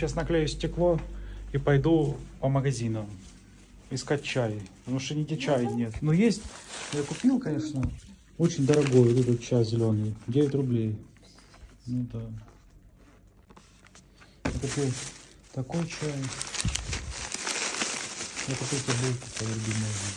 Сейчас наклею стекло и пойду по магазинам искать чай. Потому что нигде чая нет. Но есть, я купил, конечно, очень дорогой вот этот чай зеленый. 9 рублей. Ну да. Я купил такой чай. Я купил таблетку по любимому.